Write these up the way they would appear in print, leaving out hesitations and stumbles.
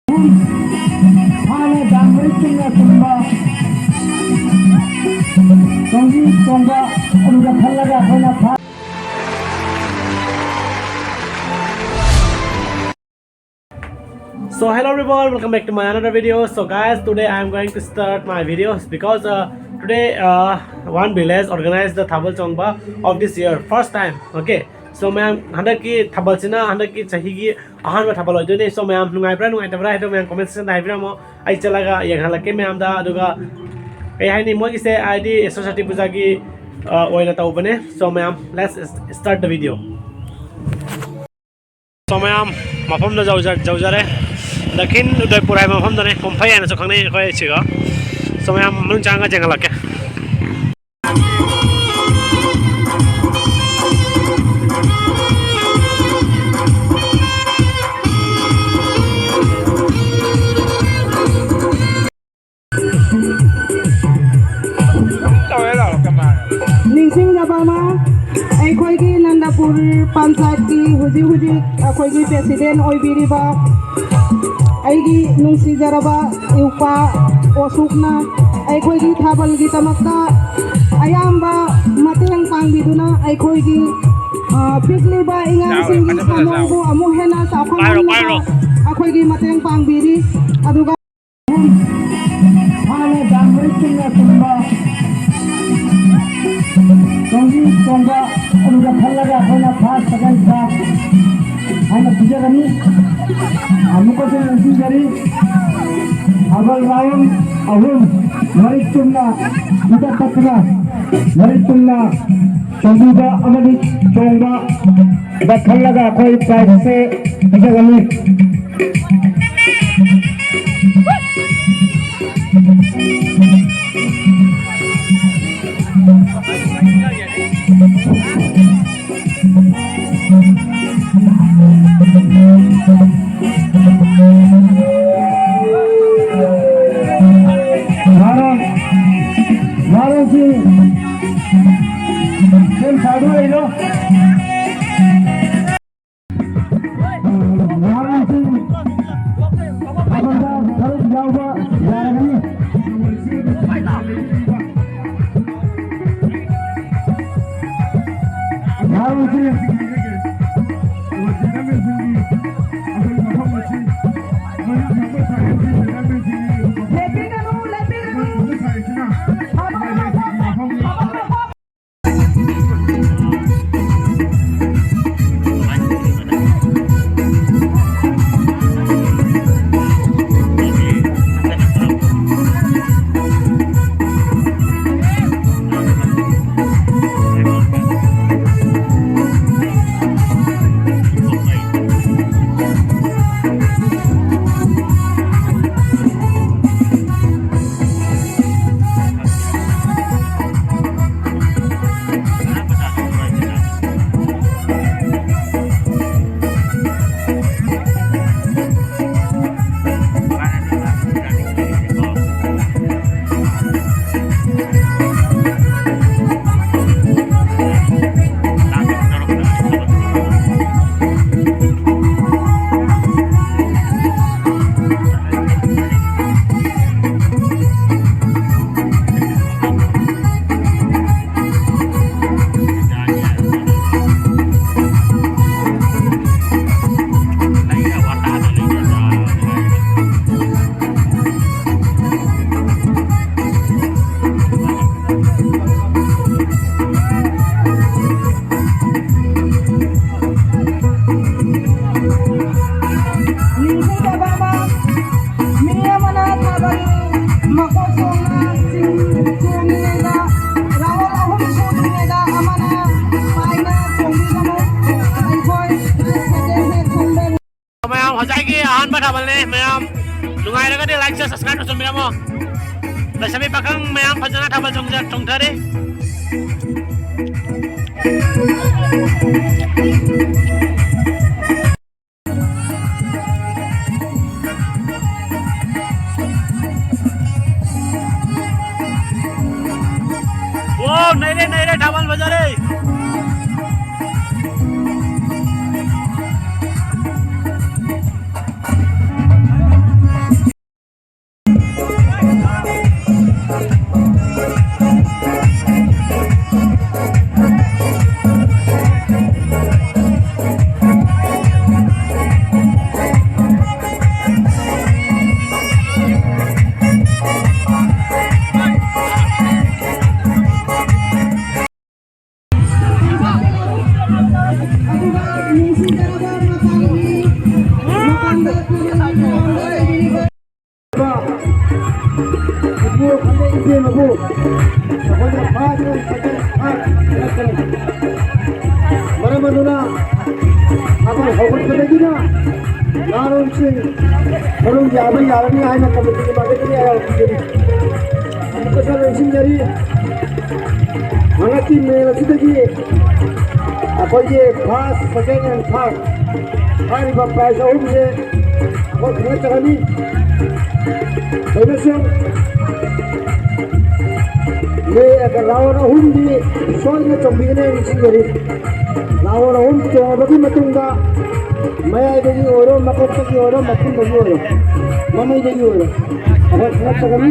하나 담을증가 tumba 정기 tonga 우리가 팔라가 하나 파 So hello everyone, welcome back to my another video. So guys, today I am going to start my videos because today one village organized the Thabal Chongba of this year first time. Okay, so ma'am handaki Thabal china handaki chahigi ahanba Thabal hoidone. So ma'am nungai pra nungai tabra hito ma'am comment section dai mo ai chalaga yang halake ma'am da aduga kai haini mo gi se ID Saraswati puja gi oina taubane. So ma'am let's start the video. So ma'am mafam da jaujare Dakin Udaipur hai mafam dane komphai ana chokhangne khoi chiga so ma'am mun changa jangal ke Ningsing Jabama Aikoigi Nandapur Panchayat ki huji akoigi president oibiriba Aigi nungsi jaraba Iupa Osukna Aikoigi Thabal gi tamakta ayamba mateng pangbiduna aikoigi pigliba ingang singi kamongbu amuhena sakhon akoigi mateng pangbiri aduga 하나 담을증가 tumba 정기 tonga 우리가 팔라가 하나 파 second 파 하나 부자라니 아무것도 시절이 아발라용 ahum maritumna kita patra maritumna chongba amani chongba bakhallaga koi price se bujagani Mayam lungai raga de like subscribe to sumira mo la sabi pakang mayam phajana Thabal chongthare wow nahi re Thabal bajare ibu kami ibu mabu pokoknya pakai pakai mana mana apa hawat pada kita lalu sih kalau ya ni hanya kami ini bagai ini ayam jadi kita kalau sih dari mana tim lagi lagi apa ye fast second and third hari bapak saya umumnya apa kena cakap ni Termasuk ये अगर लावर हम भी सोच में चंबीने निश्चित करी लावर हम तो अभी मतुंगा मैं आएगी औरों मकुट की औरों मकुट की औरों मम्मी देगी औरों अगर समझ सकती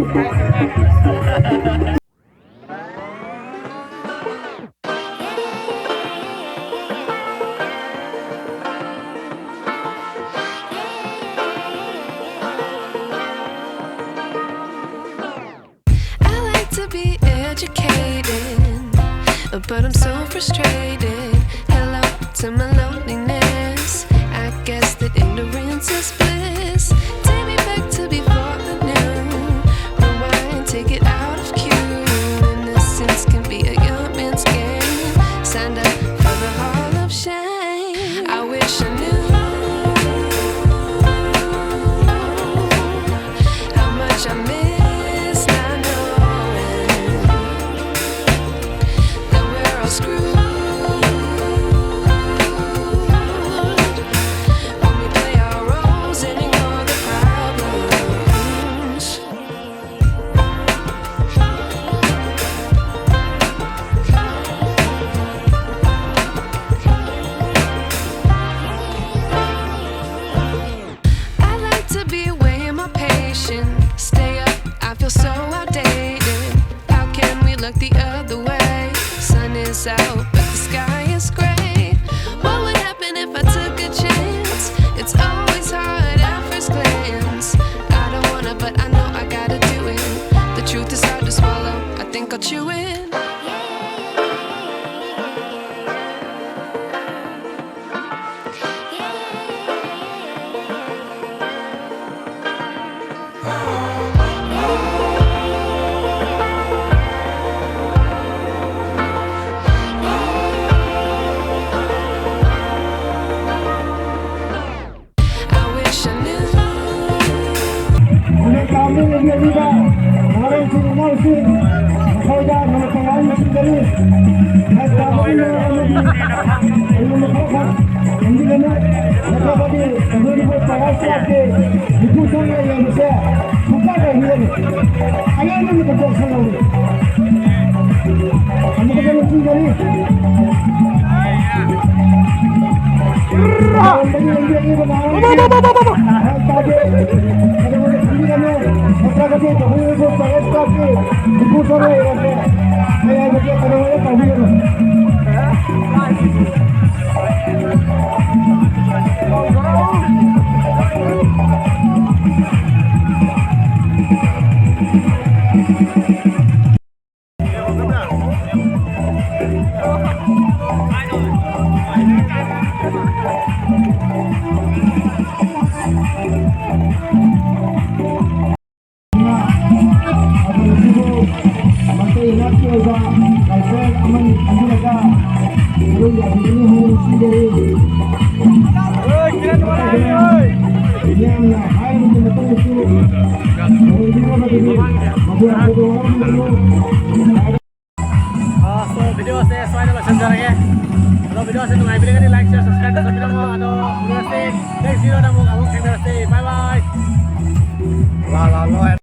But I'm so frustrated. Hello to my loneliness. I guess that ignorance is bliss. Take me back to before the noon. Rewind, take it out of cue. Innocence can be a young man's game. Signed up for the hall of shame. I wish I knew how much I miss not knowing that we're all screwed when we play our roles and ignore the problems. I like to be away in my patience. Stay up, I feel so outdated. How can we look the other way? Sun is out, but the sky is gray. What would happen if I took a chance? It's always hard at first glance. I don't wanna, but I know I gotta do it. The truth is hard to swallow, I think I'll chew it. I wish I knew. Ini kami lebih juga orang sini mau sih saya dah melakukan sih dari saya kami lebih ini melakukan ini kan mereka tadi sebelum berparas lagi itu semua yang bisa buka dari ini ayah ini kita selalu kami kita lebih dari So video saya sesuai dengan sejarahnya. Kalau video saya tunggu video ini like, share, subscribe dan video mau atau next video dah mau kamu kamera stay. Bye bye. La la la.